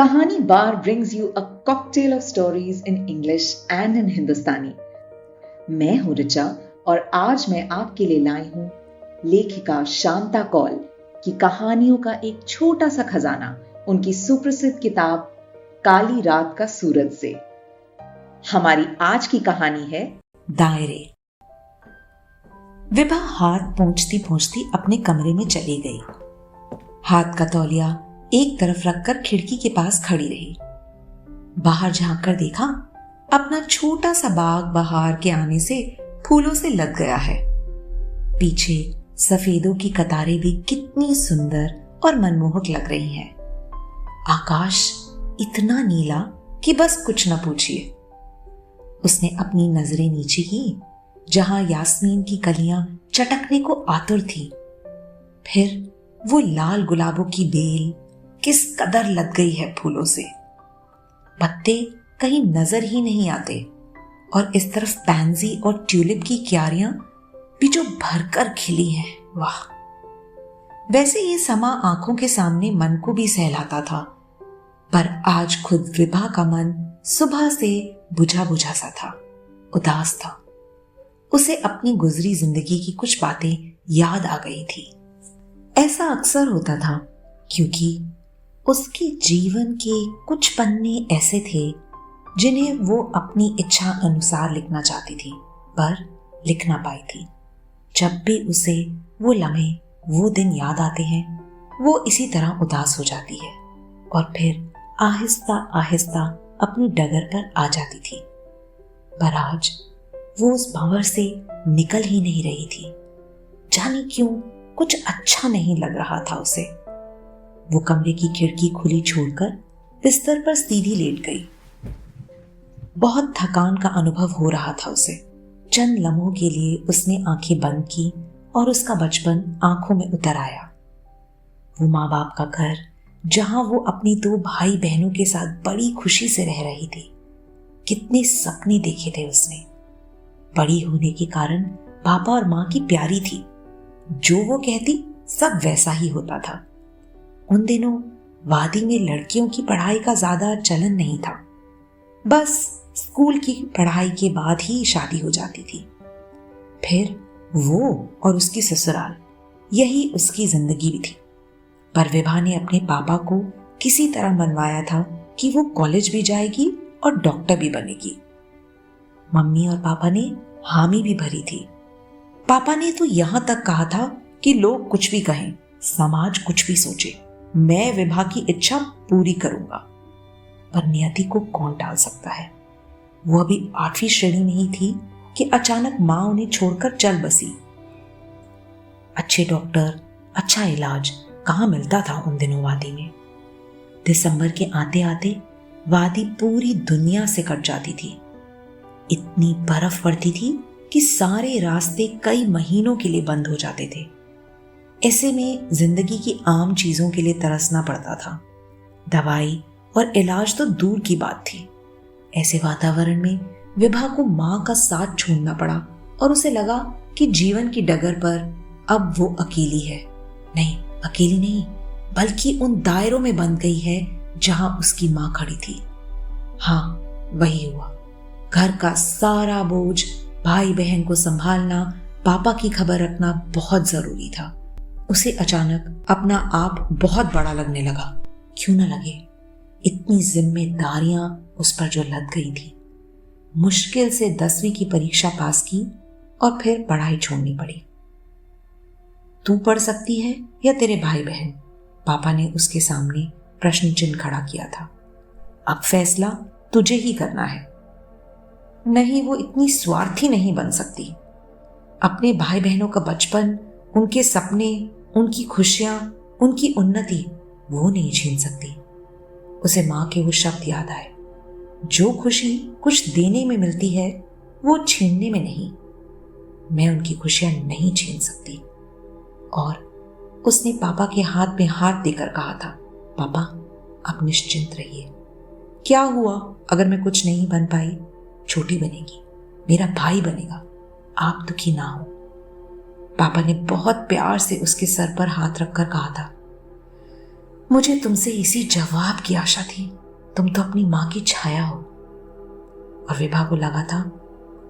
कहानी बार brings you a cocktail of stories in English and in हिंदुस्तानी। मैं हूं ऋचा और आज मैं आपके लिए लाई हूं लेखिका शांता कौल की कहानियों का एक छोटा सा खजाना उनकी सुप्रसिद्ध किताब काली रात का सूरज से। हमारी आज की कहानी है दायरे। विभा हाथ पोंछती पोंछती अपने कमरे में चली गई। हाथ का तौलिया एक तरफ रखकर खिड़की के पास खड़ी रही। बाहर झांक कर देखा, अपना छोटा सा बाग बहार के आने से फूलों से लग गया है। पीछे सफेदों की कतारें भी कितनी सुंदर और मनमोहक लग रही हैं। आकाश इतना नीला कि बस कुछ न पूछिए। उसने अपनी नजरें नीचे की, जहां यास्मीन की कलियां चटकने को आतुर थी। फिर वो लाल गुलाबों की बेल किस कदर लग गई है फूलों से। पत्ते कहीं नजर ही नहीं आते और इस तरफ पैंजी और ट्यूलिप की क्यारियां भी जो भरकर खिली हैं। वाह! वैसे ये समा आंखों के सामने मन को भी सहलाता था, पर आज खुद विभा का मन सुबह से बुझा बुझा सा था, उदास था। उसे अपनी गुजरी जिंदगी की कुछ बातें याद आ गई थी। ऐसा अक्सर होता था क्योंकि उसके जीवन के कुछ पन्ने ऐसे थे जिन्हें वो अपनी इच्छा अनुसार लिखना चाहती थी, पर लिख ना पाई थी। जब भी उसे वो लम्हे, वो दिन याद आते हैं, वो इसी तरह उदास हो जाती है और फिर आहिस्ता आहिस्ता अपनी डगर पर आ जाती थी। पर आज वो उस भंवर से निकल ही नहीं रही थी। जाने क्यों कुछ अच्छा नहीं लग रहा था उसे। वो कमरे की खिड़की खुली छोड़कर बिस्तर पर सीधी लेट गई। बहुत थकान का अनुभव हो रहा था उसे। चंद लम्हों के लिए उसने आंखें बंद की और उसका बचपन आंखों में उतर आया। वो माँ बाप का घर, जहां वो अपनी 2 भाई बहनों के साथ बड़ी खुशी से रह रही थी। कितने सपने देखे थे उसने। बड़ी होने के कारण पापा और माँ की प्यारी थी। जो वो कहती सब वैसा ही होता था। उन दिनों वादी में लड़कियों की पढ़ाई का ज्यादा चलन नहीं था। बस स्कूल की पढ़ाई के बाद ही शादी हो जाती थी। फिर वो और उसकी ससुराल, यही उसकी जिंदगी भी थी। पर विभा ने अपने पापा को किसी तरह मनवाया था कि वो कॉलेज भी जाएगी और डॉक्टर भी बनेगी। मम्मी और पापा ने हामी भी भरी थी। पापा ने तो यहां तक कहा था कि लोग कुछ भी कहें, समाज कुछ भी सोचे, मैं विभा की इच्छा पूरी करूंगा। पर नियति को कौन टाल सकता है। वो अभी 8वीं श्रेणी में ही थी कि अचानक मां उन्हें छोड़कर चल बसी। अच्छे डॉक्टर, अच्छा इलाज कहां मिलता था उन दिनों वादी में। दिसंबर के आते आते वादी पूरी दुनिया से कट जाती थी। इतनी बर्फ पड़ती थी कि सारे रास्ते कई महीनों के लिए बंद हो जाते थे। ऐसे में जिंदगी की आम चीजों के लिए तरसना पड़ता था। दवाई और इलाज तो दूर की बात थी। ऐसे वातावरण में विभा को मां का साथ छोड़ना पड़ा और उसे लगा कि जीवन की डगर पर अब वो अकेली है। नहीं, अकेली नहीं, बल्कि उन दायरों में बंध गई है जहां उसकी मां खड़ी थी। हाँ, वही हुआ। घर का सारा बोझ, भाई बहन को संभालना, पापा की खबर रखना बहुत जरूरी था। उसे अचानक अपना आप बहुत बड़ा लगने लगा। क्यों न लगे, इतनी जिम्मेदारियां उस पर जो लद गई थी। मुश्किल से 10वीं की परीक्षा पास की और फिर पढ़ाई छोड़नी पड़ी। तू पढ़ सकती है या तेरे भाई बहन? पापा ने उसके सामने प्रश्न चिन्ह खड़ा किया था। अब फैसला तुझे ही करना है। नहीं, वो इतनी स्वार्थी नहीं बन सकती। अपने भाई बहनों का बचपन, उनके सपने, उनकी खुशियां, उनकी उन्नति वो नहीं छीन सकती। उसे मां के वो शब्द याद आए, जो खुशी कुछ देने में मिलती है वो छीनने में नहीं। मैं उनकी खुशियां नहीं छीन सकती। और उसने पापा के हाथ में हाथ देकर कहा था, पापा आप निश्चिंत रहिए। क्या हुआ अगर मैं कुछ नहीं बन पाई? छोटी बनेगी, मेरा भाई बनेगा, आप दुखी ना हो। पापा ने बहुत प्यार से उसके सर पर हाथ रखकर कहा था, मुझे तुमसे इसी जवाब की आशा थी। तुम तो अपनी माँ की छाया हो। और विभा को लगा था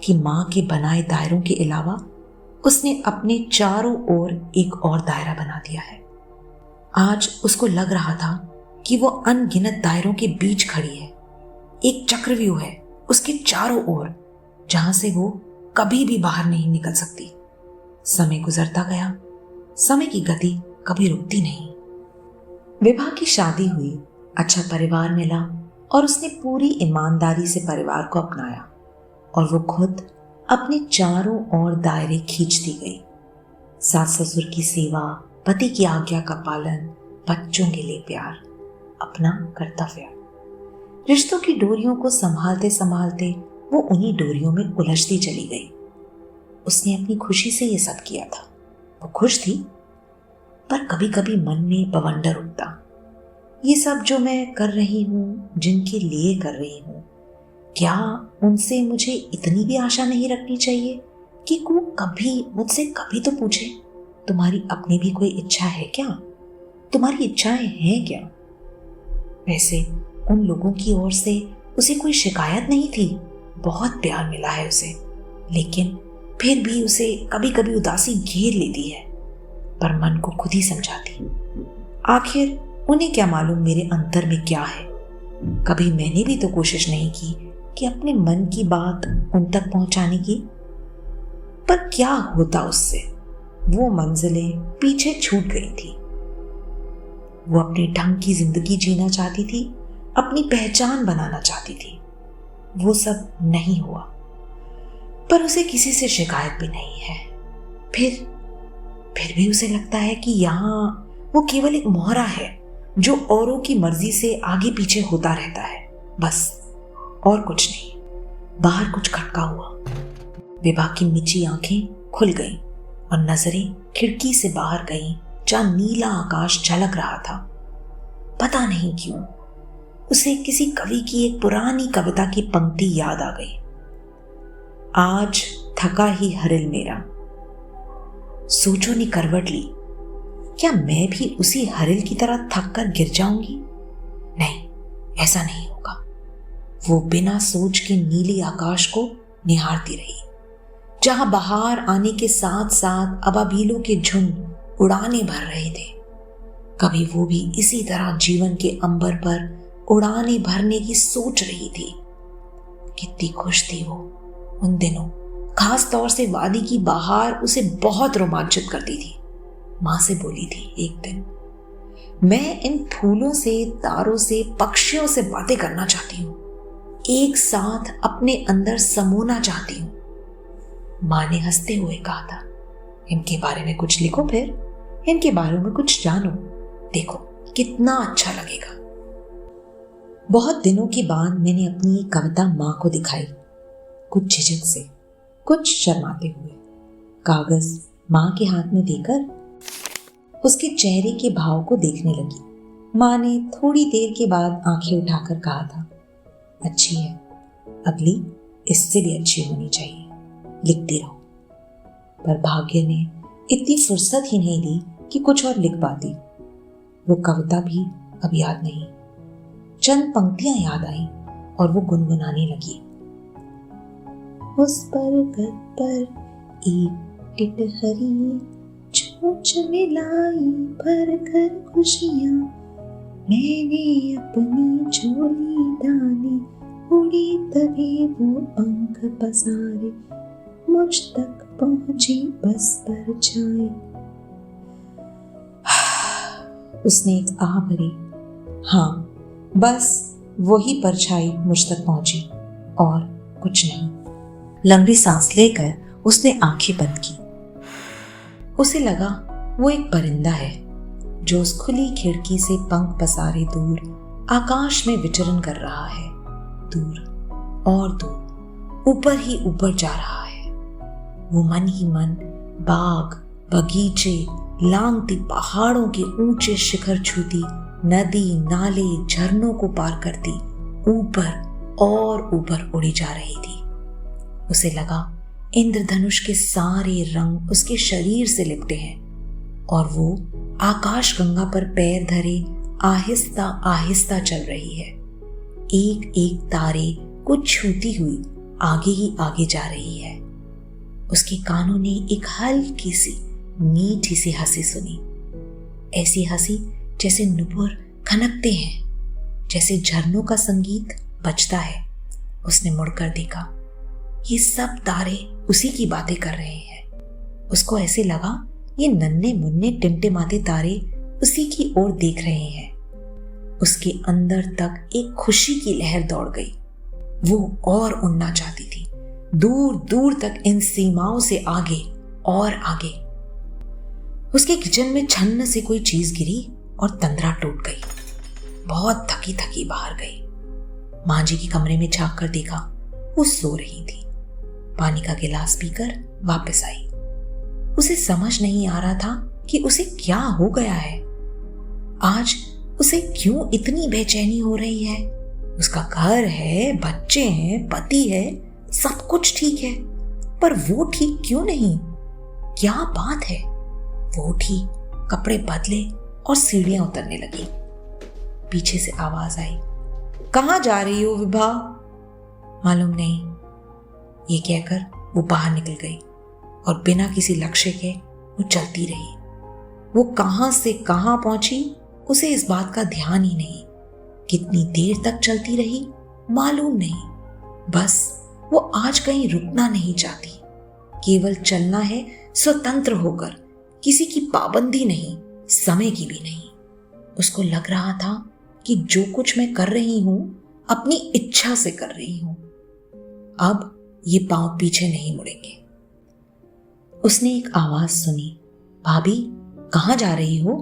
कि माँ के बनाए दायरों के अलावा उसने अपने चारों ओर एक और दायरा बना दिया है। आज उसको लग रहा था कि वो अनगिनत दायरों के बीच खड़ी है। एक चक्रव्यूह है उसके चारों ओर, जहां से वो कभी भी बाहर नहीं निकल सकती। समय गुजरता गया, समय की गति कभी रुकती नहीं। विभा की शादी हुई, अच्छा परिवार मिला और उसने पूरी ईमानदारी से परिवार को अपनाया और वो खुद अपने चारों ओर दायरे खींचती गई। सास ससुर की सेवा, पति की आज्ञा का पालन, बच्चों के लिए प्यार, अपना कर्तव्य। रिश्तों की डोरियों को संभालते संभालते वो उन्हीं डोरियों में उलझती चली गई। उसने अपनी खुशी से ये सब किया था। वो खुश थी, पर कभी कभी मन में बवंडर उठता। ये सब जो मैं कर रही हूँ, जिनके लिए कर रही हूँ, क्या उनसे मुझे इतनी भी आशा नहीं रखनी चाहिए कि वो कभी मुझसे कभी तो पूछे, तुम्हारी अपनी भी कोई इच्छा है क्या? तुम्हारी इच्छाएं हैं क्या? वैसे उन लोगों की ओर से उसे कोई शिकायत नहीं थी। बहुत प्यार मिला है उसे, लेकिन फिर भी उसे कभी कभी उदासी घेर लेती है, पर मन को खुद ही समझाती। आखिर उन्हें क्या मालूम मेरे अंतर में क्या है। कभी मैंने भी तो कोशिश नहीं की कि अपने मन की बात उन तक पहुंचाने की, पर क्या होता उससे? वो मंजिलें पीछे छूट गई थी। वो अपने ढंग की जिंदगी जीना चाहती थी, अपनी पहचान बनाना चाहती थी। वो सब नहीं हुआ, पर उसे किसी से शिकायत भी नहीं है। फिर भी उसे लगता है कि यहाँ वो केवल एक मोहरा है जो औरों की मर्जी से आगे पीछे होता रहता है, बस, और कुछ नहीं। बाहर कुछ खटका हुआ। विभा की मिची आंखें खुल गईं और नजरें खिड़की से बाहर गईं, जहां नीला आकाश झलक रहा था। पता नहीं क्यों उसे किसी कवि की एक पुरानी कविता की पंक्ति याद आ गई। आज थका ही हरिल मेरा। सोचो ने करवट ली, क्या मैं भी उसी हरिल की तरह थक कर गिर जाऊंगी? नहीं, ऐसा नहीं होगा। वो बिना सोच के नीली आकाश को निहारती रही, जहां बाहर आने के साथ साथ अबाबीलों के झुंड उड़ाने भर रहे थे। कभी वो भी इसी तरह जीवन के अंबर पर उड़ाने भरने की सोच रही थी। कितनी खुश थी वो उन दिनों। खास तौर से वादी की बहार उसे बहुत रोमांचित करती थी। माँ से बोली थी एक दिन, मैं इन फूलों से, तारों से, पक्षियों से बातें करना चाहती हूँ, एक साथ अपने अंदर समोना चाहती हूँ। माँ ने हंसते हुए कहा था, इनके बारे में कुछ लिखो, फिर इनके बारे में कुछ जानो, देखो कितना अच्छा लगेगा। बहुत दिनों के बाद मैंने अपनी एक कविता माँ को दिखाई, कुछ झिझक से, कुछ शर्माते हुए। कागज माँ के हाथ में देकर उसके चेहरे के भाव को देखने लगी। माँ ने थोड़ी देर के बाद आंखें उठाकर कहा था, अच्छी है, अगली इससे भी अच्छी होनी चाहिए, लिखती रहो। पर भाग्य ने इतनी फुर्सत ही नहीं दी कि कुछ और लिख पाती। वो कविता भी अब याद नहीं, चंद पंक्तियां याद आई और वो गुनगुनाने लगी। उस पर्वत पर एक टिटहरी चोंच में लाई भर कर खुशियां, मैंने अपनी झोली डाली, उड़ी तभी वो पंख पसारे, मुझ तक पहुंची बस परछाई। उसने एक आह भरी, हाँ बस वही परछाई मुझ तक पहुंची और कुछ नहीं। लंबी सांस लेकर उसने आंखें बंद की। उसे लगा वो एक परिंदा है जो उस खुली खिड़की से पंख पसारे दूर आकाश में विचरण कर रहा है, दूर और दूर, ऊपर ही ऊपर जा रहा है। वो मन ही मन बाग, बगीचे, लांगती पहाड़ों के ऊंचे शिखर छूती, नदी, नाले, झरनों को पार करती, ऊपर और ऊपर उड़ी जा रही थी। उसे लगा इंद्रधनुष के सारे रंग उसके शरीर से लिपटे हैं और वो आकाश गंगा पर पैर धरे आहिस्ता आहिस्ता चल रही है। एक एक तारे को छूती हुई आगे ही आगे जा रही है। उसके कानों ने एक हल्की सी मीठी सी हंसी सुनी, ऐसी हंसी जैसे नुपुर खनकते हैं, जैसे झरनों का संगीत बजता है। उसने मुड़कर देखा, ये सब तारे उसी की बातें कर रहे हैं। उसको ऐसे लगा ये नन्हे मुन्ने टिमटिमाते तारे उसी की ओर देख रहे हैं। उसके अंदर तक एक खुशी की लहर दौड़ गई। वो और उड़ना चाहती थी, दूर दूर तक, इन सीमाओं से आगे और आगे। उसके किचन में छन्न से कोई चीज गिरी और तंद्रा टूट गई। बहुत थकी थकी बाहर गई। माँ जी के कमरे में झांक कर देखा, वो सो रही थी। पानी का गिलास पीकर वापस आई। उसे समझ नहीं आ रहा था कि उसे क्या हो गया है। आज उसे क्यों इतनी बेचैनी हो रही है। उसका घर है, बच्चे हैं, पति है, सब कुछ ठीक है, पर वो ठीक क्यों नहीं? क्या बात है? वो उठी, कपड़े बदले और सीढ़ियां उतरने लगी। पीछे से आवाज आई, कहाँ जा रही हो विभा? मालूम नहीं, ये कहकर वो बाहर निकल गई और बिना किसी लक्ष्य के वो चलती रही। वो कहां से कहां पहुंची उसे इस बात का ध्यान ही नहीं। कितनी देर तक चलती रही मालूम नहीं। बस वो आज कहीं रुकना नहीं चाहती, केवल चलना है स्वतंत्र होकर, किसी की पाबंदी नहीं, समय की भी नहीं। उसको लग रहा था कि जो कुछ मैं कर रही हूं अपनी इच्छा से कर रही हूं। अब ये पांव पीछे नहीं मुड़ेंगे। उसने एक आवाज सुनी, भाभी कहां जा रही हो?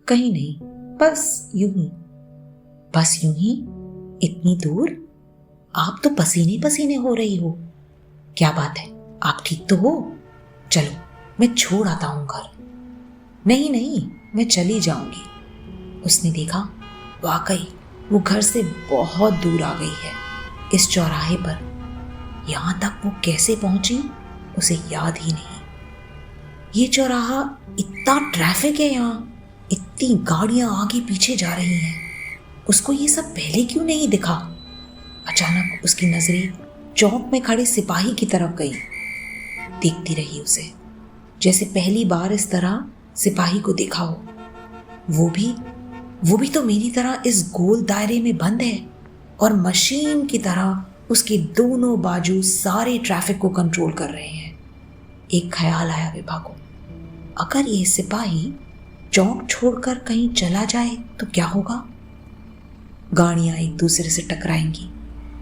कहीं नहीं, बस यूं ही। बस यूं ही? इतनी दूर? आप तो पसीने पसीने हो रही हो। क्या बात है, आप ठीक तो हो? चलो मैं छोड़ आता हूं घर। नहीं नहीं, मैं चली जाऊंगी। उसने देखा, वाकई वो घर से बहुत दूर आ गई है। इस चौराहे पर यहां तक वो कैसे पहुंची उसे याद ही नहीं। ये चौराहा, इतना ट्रैफिक है यहाँ, इतनी गाड़ियां आगे पीछे जा रही हैं। उसको ये सब पहले क्यों नहीं दिखा? अचानक उसकी नजरें चौक में खड़े सिपाही की तरफ गई। देखती रही उसे, जैसे पहली बार इस तरह सिपाही को देखा हो। वो भी तो मेरी तरह इस गोल दायरे में बंद है और मशीन की तरह उसके दोनों बाजू सारे ट्रैफिक को कंट्रोल कर रहे हैं। एक ख्याल आया विभा को, अगर ये सिपाही चौक छोड़कर कहीं चला जाए तो क्या होगा? गाड़ियां एक दूसरे से टकराएंगी,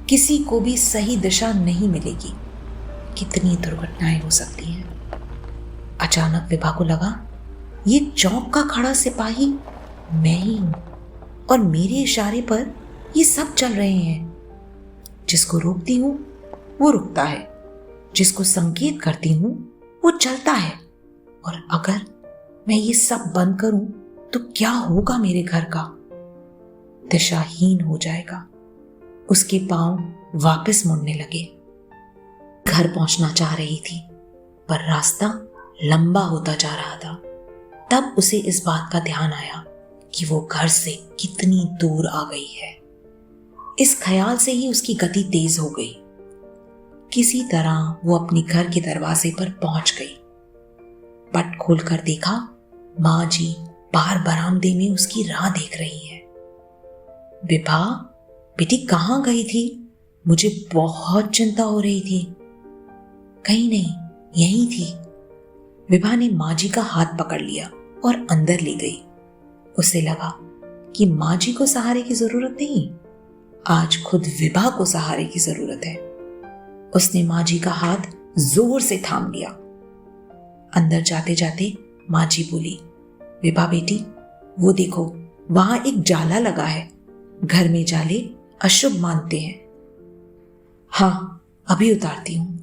किसी को भी सही दिशा नहीं मिलेगी, कितनी दुर्घटनाएं हो सकती हैं। अचानक विभा को लगा, ये चौक का खड़ा सिपाही मैं ही हूं और मेरे इशारे पर ये सब चल रहे हैं। जिसको रोकती हूं वो रुकता है, जिसको संकेत करती हूं वो चलता है। और अगर मैं ये सब बंद करूं तो क्या होगा मेरे घर का? दिशाहीन हो जाएगा। उसके पांव वापस मुड़ने लगे। घर पहुंचना चाह रही थी, पर रास्ता लंबा होता जा रहा था। तब उसे इस बात का ध्यान आया कि वो घर से कितनी दूर आ गई है। इस ख्याल से ही उसकी गति तेज हो गई। किसी तरह वो अपने घर के दरवाजे पर पहुंच गई। पट खोलकर देखा, माँ जी बाहर बरामदे में उसकी राह देख रही है। विभा बेटी कहाँ गई थी? मुझे बहुत चिंता हो रही थी। कहीं नहीं, यहीं थी। विभा ने माँ जी का हाथ पकड़ लिया और अंदर ले गई। उसे लगा कि माँ जी को सहारे की जरूरत नहीं, आज खुद विभा को सहारे की जरूरत है। उसने माँ जी का हाथ जोर से थाम लिया। अंदर जाते जाते माँ जी बोली, विभा बेटी वो देखो, वहां एक जाला लगा है। घर में जाले अशुभ मानते हैं। हाँ, अभी उतारती हूं।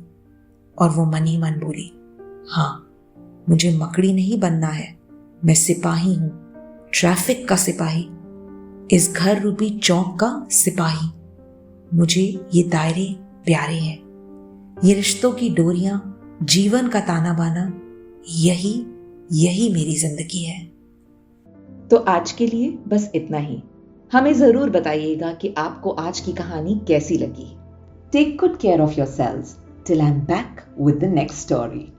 और वो मन ही मन बोली, हाँ, मुझे मकड़ी नहीं बनना है, मैं सिपाही हूं, ट्रैफिक का सिपाही, इस घर रूपी चौक का सिपाही। मुझे ये दायरे प्यारे हैं, ये रिश्तों की डोरियां, जीवन का ताना बाना, यही मेरी जिंदगी है। तो आज के लिए बस इतना ही। हमें जरूर बताइएगा कि आपको आज की कहानी कैसी लगी। Take good care of yourselves till I am back with the next story.